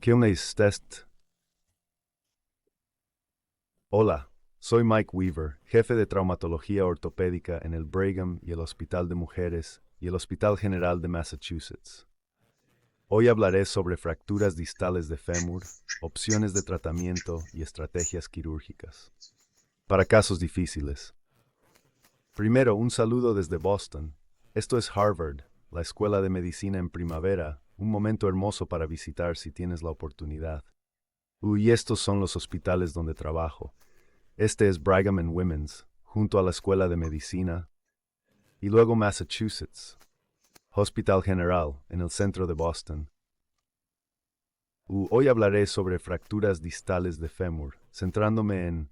¿Qué onda test? Hola, soy Mike Weaver, jefe de traumatología ortopédica en el Brigham y el Hospital de Mujeres y el Hospital General de Massachusetts. Hoy hablaré sobre fracturas distales de fémur, opciones de tratamiento y estrategias quirúrgicas. Para casos difíciles. Primero, un saludo desde Boston. Esto es Harvard, la Escuela de Medicina en primavera, un momento hermoso para visitar si tienes la oportunidad. Y estos son los hospitales donde trabajo. Este es Brigham and Women's, junto a la Escuela de Medicina, y luego Massachusetts, Hospital General, en el centro de Boston. Hoy hablaré sobre fracturas distales de fémur, centrándome en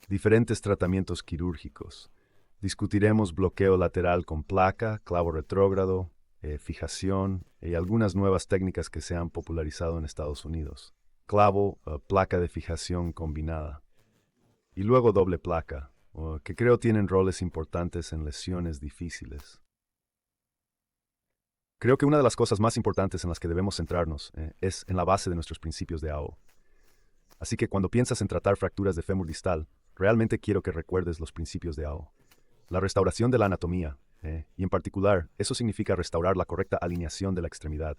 diferentes tratamientos quirúrgicos. Discutiremos bloqueo lateral con placa, clavo retrógrado, fijación y algunas nuevas técnicas que se han popularizado en Estados Unidos. Clavo, placa de fijación combinada. Y luego doble placa, que creo tienen roles importantes en lesiones difíciles. Creo que una de las cosas más importantes en las que debemos centrarnos es en la base de nuestros principios de AO. Así que cuando piensas en tratar fracturas de fémur distal, realmente quiero que recuerdes los principios de AO. La restauración de la anatomía, y en particular, eso significa restaurar la correcta alineación de la extremidad,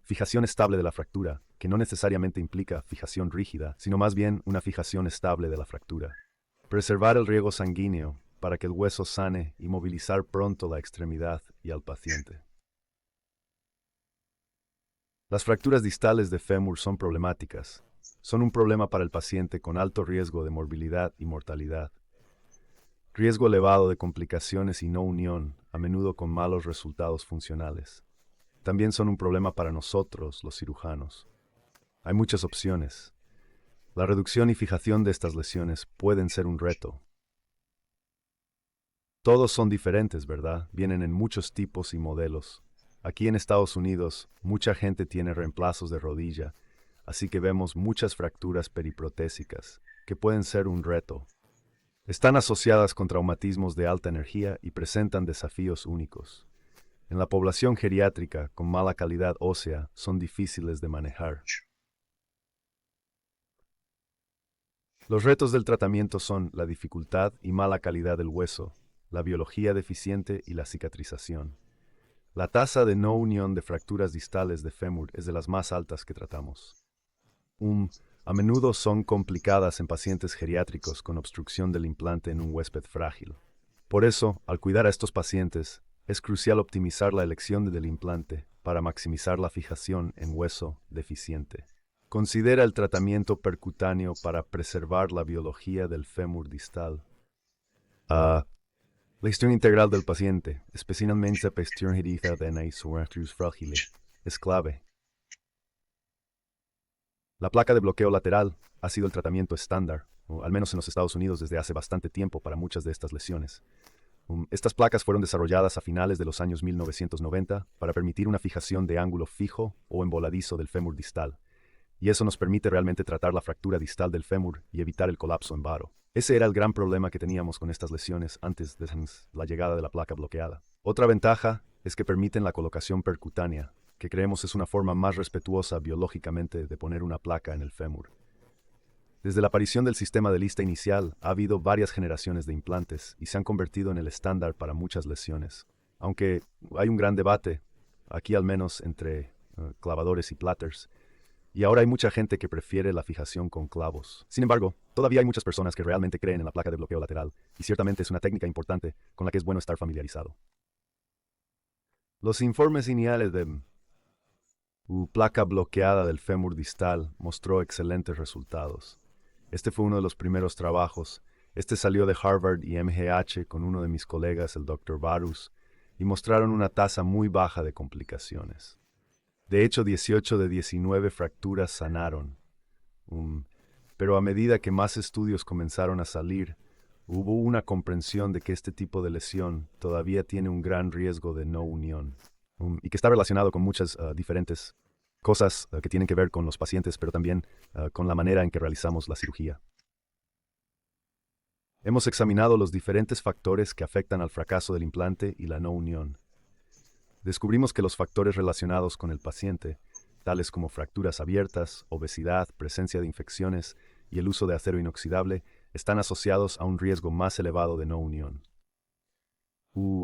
fijación estable de la fractura, que no necesariamente implica fijación rígida, sino más bien una fijación estable de la fractura. Preservar el riego sanguíneo para que el hueso sane y movilizar pronto la extremidad y al paciente. Las fracturas distales de fémur son problemáticas. Son un problema para el paciente con alto riesgo de morbilidad y mortalidad. Riesgo elevado de complicaciones y no unión, a menudo con malos resultados funcionales. También son un problema para nosotros, los cirujanos. Hay muchas opciones. La reducción y fijación de estas lesiones pueden ser un reto. Todos son diferentes, ¿verdad? Vienen en muchos tipos y modelos. Aquí en Estados Unidos, mucha gente tiene reemplazos de rodilla, así que vemos muchas fracturas periprotésicas, que pueden ser un reto. Están asociadas con traumatismos de alta energía y presentan desafíos únicos. En la población geriátrica con mala calidad ósea son difíciles de manejar. Los retos del tratamiento son la dificultad y mala calidad del hueso, la biología deficiente y la cicatrización. La tasa de no unión de fracturas distales de fémur es de las más altas que tratamos. A menudo son complicadas en pacientes geriátricos con obstrucción del implante en un huésped frágil. Por eso, al cuidar a estos pacientes, es crucial optimizar la elección del implante para maximizar la fijación en hueso deficiente. Considera el tratamiento percutáneo para preservar la biología del fémur distal. La gestión integral del paciente, especialmente la gestión herida de fracturas frágiles, es clave. La placa de bloqueo lateral ha sido el tratamiento estándar, o al menos en los Estados Unidos desde hace bastante tiempo para muchas de estas lesiones. Estas placas fueron desarrolladas a finales de los años 1990 para permitir una fijación de ángulo fijo o emboladizo del fémur distal, y eso nos permite realmente tratar la fractura distal del fémur y evitar el colapso en varo. Ese era el gran problema que teníamos con estas lesiones antes de la llegada de la placa bloqueada. Otra ventaja es que permiten la colocación percutánea, que creemos es una forma más respetuosa biológicamente de poner una placa en el fémur. Desde la aparición del sistema de lista inicial, ha habido varias generaciones de implantes y se han convertido en el estándar para muchas lesiones. Aunque hay un gran debate, aquí al menos entre clavadores y platters, y ahora hay mucha gente que prefiere la fijación con clavos. Sin embargo, todavía hay muchas personas que realmente creen en la placa de bloqueo lateral, y ciertamente es una técnica importante con la que es bueno estar familiarizado. Los informes iniciales de placa bloqueada del fémur distal mostró excelentes resultados. Este fue uno de los primeros trabajos. Este salió de Harvard y MGH con uno de mis colegas, el Dr. Varus, y mostraron una tasa muy baja de complicaciones. De hecho, 18 de 19 fracturas sanaron. Pero a medida que más estudios comenzaron a salir, hubo una comprensión de que este tipo de lesión todavía tiene un gran riesgo de no unión, y que está relacionado con muchas diferentes cosas que tienen que ver con los pacientes, pero también con la manera en que realizamos la cirugía. Hemos examinado los diferentes factores que afectan al fracaso del implante y la no unión. Descubrimos que los factores relacionados con el paciente tales como fracturas abiertas, obesidad, presencia de infecciones y el uso de acero inoxidable, están asociados a un riesgo más elevado de no unión.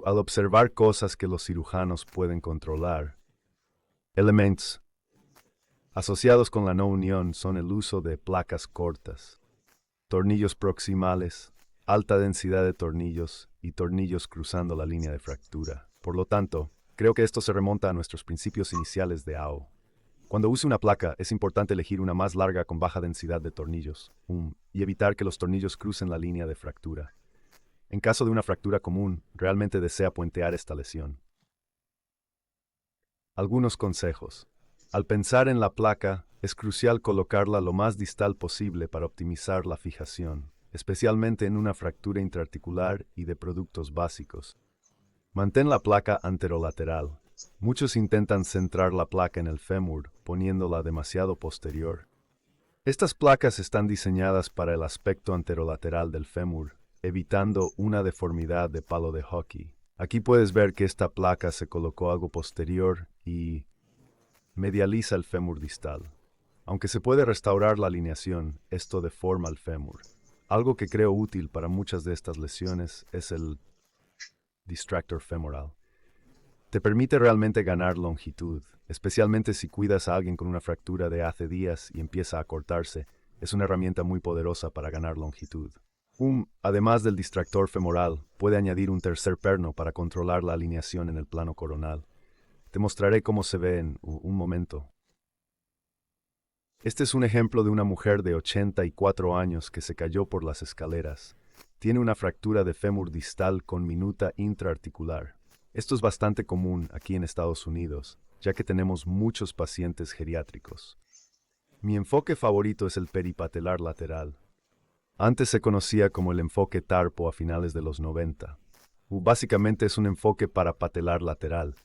Al observar cosas que los cirujanos pueden controlar, elementos asociados con la no unión son el uso de placas cortas, tornillos proximales, alta densidad de tornillos y tornillos cruzando la línea de fractura. Por lo tanto, creo que esto se remonta a nuestros principios iniciales de AO. Cuando use una placa, es importante elegir una más larga con baja densidad de tornillos, y evitar que los tornillos crucen la línea de fractura. En caso de una fractura común, realmente desea puentear esta lesión. Algunos consejos. Al pensar en la placa, es crucial colocarla lo más distal posible para optimizar la fijación, especialmente en una fractura intraarticular y de productos básicos. Mantén la placa anterolateral. Muchos intentan centrar la placa en el fémur, poniéndola demasiado posterior. Estas placas están diseñadas para el aspecto anterolateral del fémur, evitando una deformidad de palo de hockey. Aquí puedes ver que esta placa se colocó algo posterior y medializa el fémur distal. Aunque se puede restaurar la alineación, esto deforma el fémur. Algo que creo útil para muchas de estas lesiones es el distractor femoral. Te permite realmente ganar longitud, especialmente si cuidas a alguien con una fractura de hace días y empieza a cortarse. Es una herramienta muy poderosa para ganar longitud. Además del distractor femoral, puede añadir un tercer perno para controlar la alineación en el plano coronal. Te mostraré cómo se ve en un momento. Este es un ejemplo de una mujer de 84 años que se cayó por las escaleras. Tiene una fractura de fémur distal con minuta intraarticular. Esto es bastante común aquí en Estados Unidos, ya que tenemos muchos pacientes geriátricos. Mi enfoque favorito es el peripatelar lateral. Antes se conocía como el enfoque Tarpo a finales de los 90. Básicamente es un enfoque parapatelar lateral.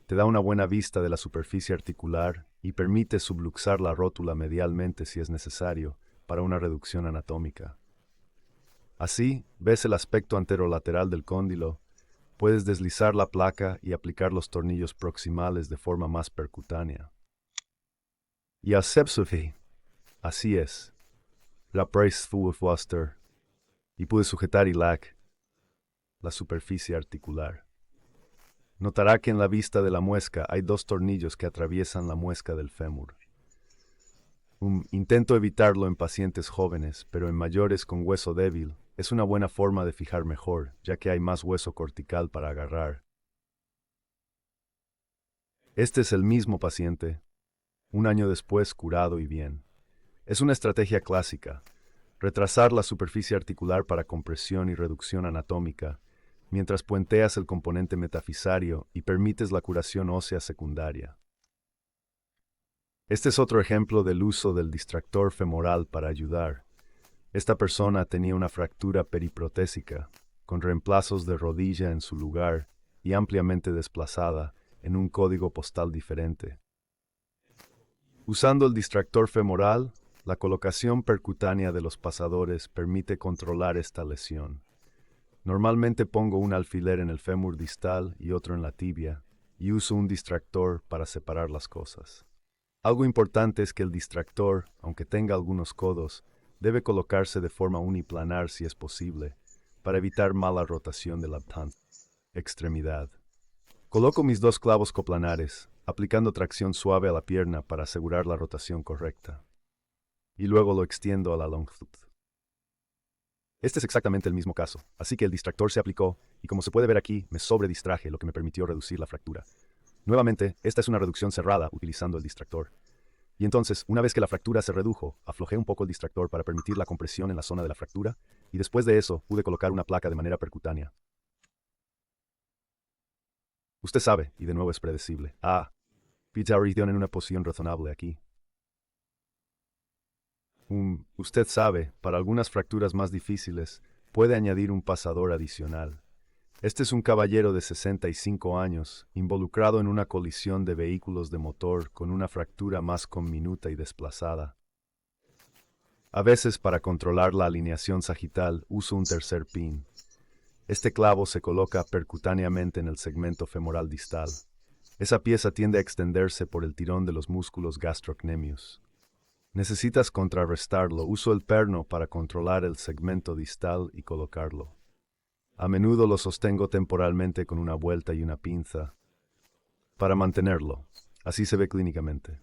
Te da una buena vista de la superficie articular y permite subluxar la rótula medialmente si es necesario para una reducción anatómica. Así, ves el aspecto anterolateral del cóndilo, puedes deslizar la placa y aplicar los tornillos proximales de forma más percutánea. Y así es. La Price Foster y pude sujetar la superficie articular. Notará que en la vista de la muesca hay dos tornillos que atraviesan la muesca del fémur. Intento evitarlo en pacientes jóvenes, pero en mayores con hueso débil es una buena forma de fijar mejor, ya que hay más hueso cortical para agarrar. Este es el mismo paciente, un año después curado y bien. Es una estrategia clásica, retrasar la superficie articular para compresión y reducción anatómica, mientras puenteas el componente metafisario y permites la curación ósea secundaria. Este es otro ejemplo del uso del distractor femoral para ayudar. Esta persona tenía una fractura periprotésica, con reemplazos de rodilla en su lugar y ampliamente desplazada en un código postal diferente. Usando el distractor femoral, la colocación percutánea de los pasadores permite controlar esta lesión. Normalmente pongo un alfiler en el fémur distal y otro en la tibia, y uso un distractor para separar las cosas. Algo importante es que el distractor, aunque tenga algunos codos, debe colocarse de forma uniplanar si es posible, para evitar mala rotación de la extremidad. Coloco mis dos clavos coplanares, aplicando tracción suave a la pierna para asegurar la rotación correcta. Y luego lo extiendo a la longitud. Este es exactamente el mismo caso, así que el distractor se aplicó, y como se puede ver aquí, me sobredistraje, lo que me permitió reducir la fractura. Nuevamente, esta es una reducción cerrada utilizando el distractor. Y entonces, una vez que la fractura se redujo, aflojé un poco el distractor para permitir la compresión en la zona de la fractura, y después de eso, pude colocar una placa de manera percutánea. Usted sabe, y de nuevo es predecible. Pizarrición en una posición razonable aquí. Usted sabe, para algunas fracturas más difíciles, puede añadir un pasador adicional. Este es un caballero de 65 años, involucrado en una colisión de vehículos de motor con una fractura más conminuta y desplazada. A veces, para controlar la alineación sagital, uso un tercer pin. Este clavo se coloca percutáneamente en el segmento femoral distal. Esa pieza tiende a extenderse por el tirón de los músculos gastrocnemius. Necesitas contrarrestarlo. Uso el perno para controlar el segmento distal y colocarlo. A menudo lo sostengo temporalmente con una vuelta y una pinza para mantenerlo. Así se ve clínicamente.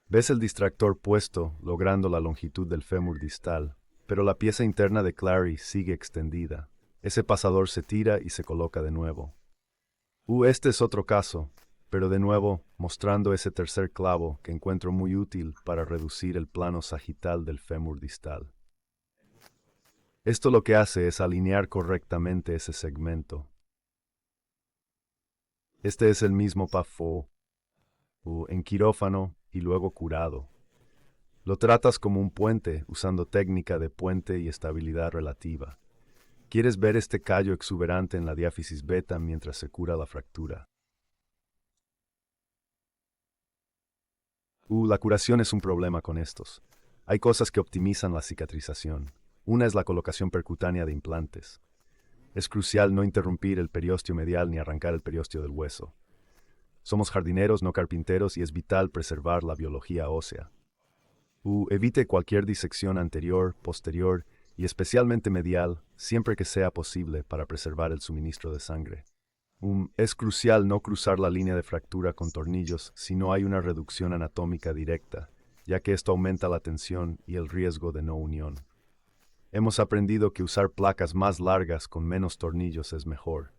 Ves el distractor puesto, logrando la longitud del fémur distal, pero la pieza interna de Clary sigue extendida. Ese pasador se tira y se coloca de nuevo. Este es otro caso, pero de nuevo mostrando ese tercer clavo que encuentro muy útil para reducir el plano sagital del fémur distal. Esto lo que hace es alinear correctamente ese segmento. Este es el mismo PAFO en quirófano y luego curado. Lo tratas como un puente usando técnica de puente y estabilidad relativa. Quieres ver este callo exuberante en la diáfisis beta mientras se cura la fractura. La curación es un problema con estos. Hay cosas que optimizan la cicatrización. Una es la colocación percutánea de implantes. Es crucial no interrumpir el periósteo medial ni arrancar el periósteo del hueso. Somos jardineros, no carpinteros, y es vital preservar la biología ósea. Evite cualquier disección anterior, posterior y especialmente medial, siempre que sea posible para preservar el suministro de sangre. Es crucial no cruzar la línea de fractura con tornillos si no hay una reducción anatómica directa, ya que esto aumenta la tensión y el riesgo de no unión. Hemos aprendido que usar placas más largas con menos tornillos es mejor.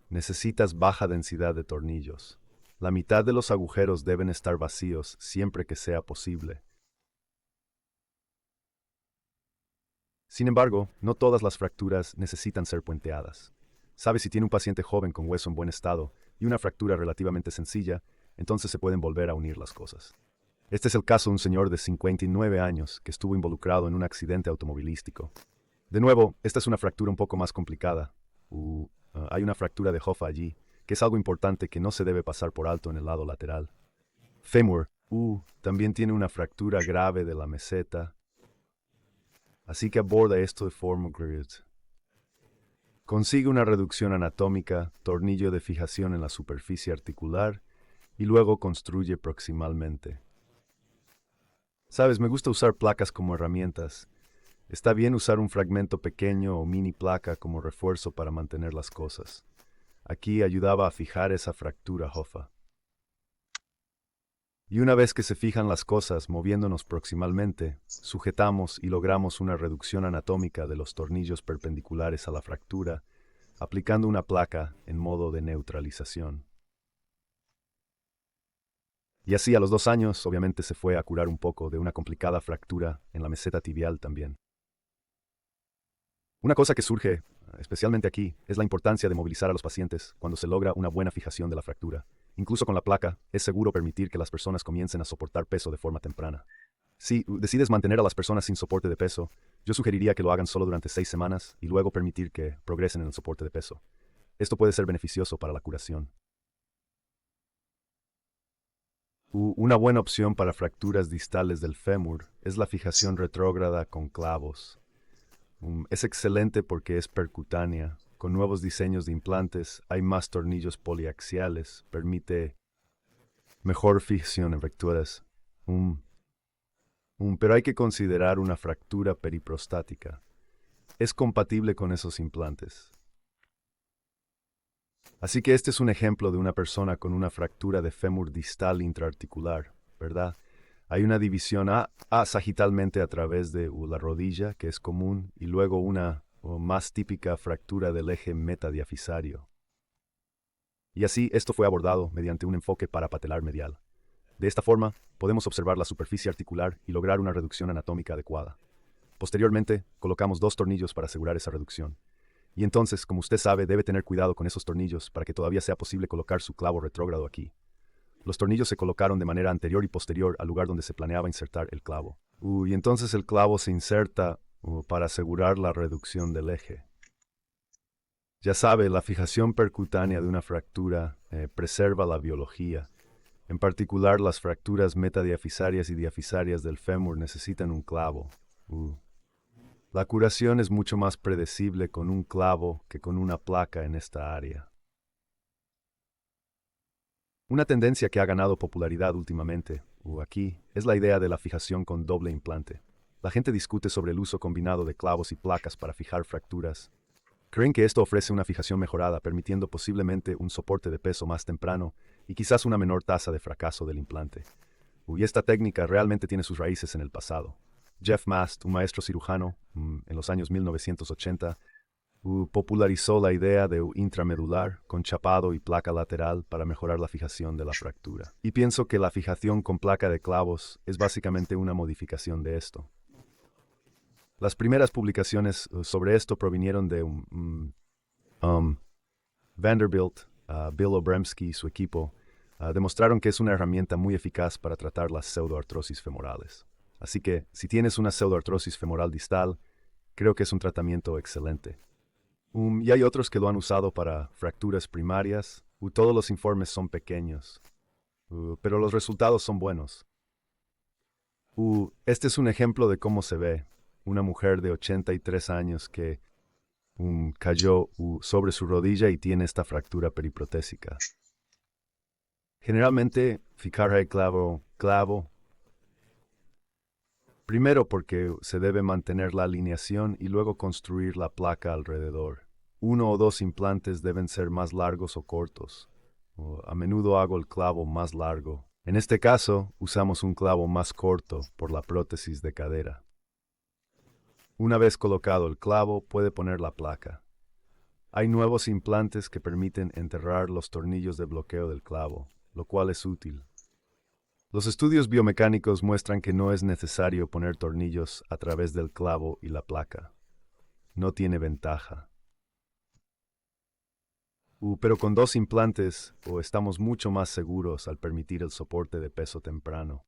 Necesitas baja densidad de tornillos. La mitad de los agujeros deben estar vacíos siempre que sea posible. Sin embargo, no todas las fracturas necesitan ser puenteadas. Sabe, si tiene un paciente joven con hueso en buen estado y una fractura relativamente sencilla, entonces se pueden volver a unir las cosas. Este es el caso de un señor de 59 años que estuvo involucrado en un accidente automovilístico. De nuevo, esta es una fractura un poco más complicada. Hay una fractura de Hoffa allí, que es algo importante que no se debe pasar por alto en el lado lateral. Fémur, también tiene una fractura grave de la meseta, así que aborda esto de forma grid. Consigue una reducción anatómica, tornillo de fijación en la superficie articular y luego construye proximalmente. Sabes, me gusta usar placas como herramientas. Está bien usar un fragmento pequeño o mini placa como refuerzo para mantener las cosas. Aquí ayudaba a fijar esa fractura Hoffa. Y una vez que se fijan las cosas moviéndonos proximalmente, sujetamos y logramos una reducción anatómica de los tornillos perpendiculares a la fractura, aplicando una placa en modo de neutralización. Y así a los 2 años, obviamente se fue a curar un poco de una complicada fractura en la meseta tibial también. Una cosa que surge, especialmente aquí, es la importancia de movilizar a los pacientes cuando se logra una buena fijación de la fractura. Incluso con la placa, es seguro permitir que las personas comiencen a soportar peso de forma temprana. Si decides mantener a las personas sin soporte de peso, yo sugeriría que lo hagan solo durante 6 semanas y luego permitir que progresen en el soporte de peso. Esto puede ser beneficioso para la curación. Una buena opción para fracturas distales del fémur es la fijación retrógrada con clavos. Es excelente porque es percutánea. Con nuevos diseños de implantes hay más tornillos poliaxiales, permite mejor fijación en fracturas. Pero hay que considerar una fractura periprostática. Es compatible con esos implantes. Así que este es un ejemplo de una persona con una fractura de fémur distal intraarticular, ¿verdad? Hay una división sagitalmente a través de la rodilla, que es común, y luego una más típica fractura del eje metadiafisario. Y así esto fue abordado mediante un enfoque parapatelar medial. De esta forma, podemos observar la superficie articular y lograr una reducción anatómica adecuada. Posteriormente, colocamos 2 tornillos para asegurar esa reducción. Y entonces, como usted sabe, debe tener cuidado con esos tornillos para que todavía sea posible colocar su clavo retrógrado aquí. Los tornillos se colocaron de manera anterior y posterior al lugar donde se planeaba insertar el clavo. Y entonces el clavo se inserta para asegurar la reducción del eje. Ya sabe, la fijación percutánea de una fractura preserva la biología. En particular, las fracturas metadiafisarias y diafisarias del fémur necesitan un clavo. La curación es mucho más predecible con un clavo que con una placa en esta área. Una tendencia que ha ganado popularidad últimamente, aquí, es la idea de la fijación con doble implante. La gente discute sobre el uso combinado de clavos y placas para fijar fracturas. Creen que esto ofrece una fijación mejorada, permitiendo posiblemente un soporte de peso más temprano y quizás una menor tasa de fracaso del implante. Y esta técnica realmente tiene sus raíces en el pasado. Jeff Mast, un maestro cirujano, en los años 1980, popularizó la idea de intramedular con chapado y placa lateral para mejorar la fijación de la fractura. Y pienso que la fijación con placa de clavos es básicamente una modificación de esto. Las primeras publicaciones sobre esto provinieron de Vanderbilt, Bill Obremski y su equipo demostraron que es una herramienta muy eficaz para tratar las pseudoartrosis femorales. Así que, si tienes una pseudoartrosis femoral distal, creo que es un tratamiento excelente. Y hay otros que lo han usado para fracturas primarias. Todos los informes son pequeños, pero los resultados son buenos. Este es un ejemplo de cómo se ve una mujer de 83 años que cayó sobre su rodilla y tiene esta fractura periprotésica. Generalmente, fijar el clavo, primero porque se debe mantener la alineación y luego construir la placa alrededor. Uno o dos implantes deben ser más largos o cortos. A menudo hago el clavo más largo. En este caso, usamos un clavo más corto por la prótesis de cadera. Una vez colocado el clavo, puede poner la placa. Hay nuevos implantes que permiten enterrar los tornillos de bloqueo del clavo, lo cual es útil. Los estudios biomecánicos muestran que no es necesario poner tornillos a través del clavo y la placa. No tiene ventaja. Pero con dos implantes, estamos mucho más seguros al permitir el soporte de peso temprano.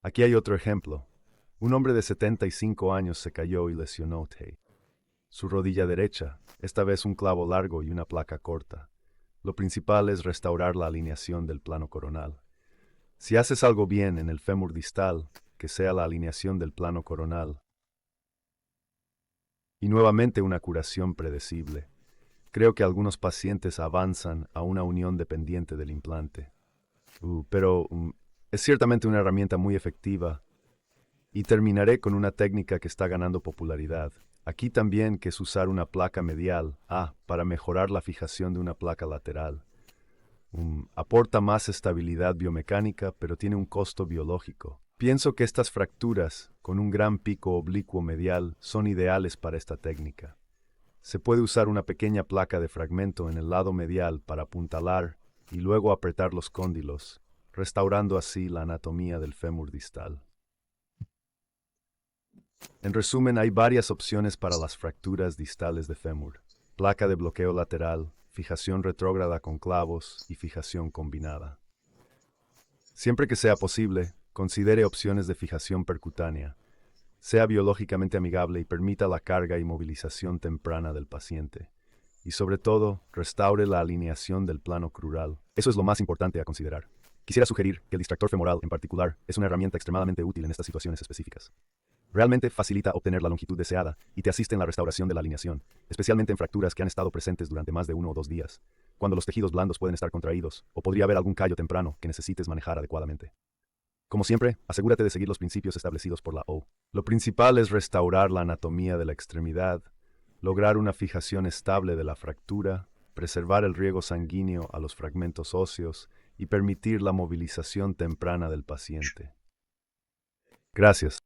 Aquí hay otro ejemplo. Un hombre de 75 años se cayó y lesionó su rodilla derecha, esta vez un clavo largo y una placa corta. Lo principal es restaurar la alineación del plano coronal. Si haces algo bien en el fémur distal, que sea la alineación del plano coronal, y nuevamente una curación predecible, creo que algunos pacientes avanzan a una unión dependiente del implante. Pero es ciertamente una herramienta muy efectiva. Y terminaré con una técnica que está ganando popularidad. Aquí también que es usar una placa medial, para mejorar la fijación de una placa lateral. Aporta más estabilidad biomecánica, pero tiene un costo biológico. Pienso que estas fracturas, con un gran pico oblicuo medial, son ideales para esta técnica. Se puede usar una pequeña placa de fragmento en el lado medial para apuntalar y luego apretar los cóndilos, restaurando así la anatomía del fémur distal. En resumen, hay varias opciones para las fracturas distales de fémur: placa de bloqueo lateral, fijación retrógrada con clavos y fijación combinada. Siempre que sea posible, considere opciones de fijación percutánea. Sea biológicamente amigable y permita la carga y movilización temprana del paciente. Y sobre todo, restaure la alineación del plano crural. Eso es lo más importante a considerar. Quisiera sugerir que el distractor femoral, en particular, es una herramienta extremadamente útil en estas situaciones específicas. Realmente facilita obtener la longitud deseada y te asiste en la restauración de la alineación, especialmente en fracturas que han estado presentes durante más de 1 o 2 días, cuando los tejidos blandos pueden estar contraídos o podría haber algún callo temprano que necesites manejar adecuadamente. Como siempre, asegúrate de seguir los principios establecidos por la O. Lo principal es restaurar la anatomía de la extremidad, lograr una fijación estable de la fractura, preservar el riego sanguíneo a los fragmentos óseos y permitir la movilización temprana del paciente. Gracias.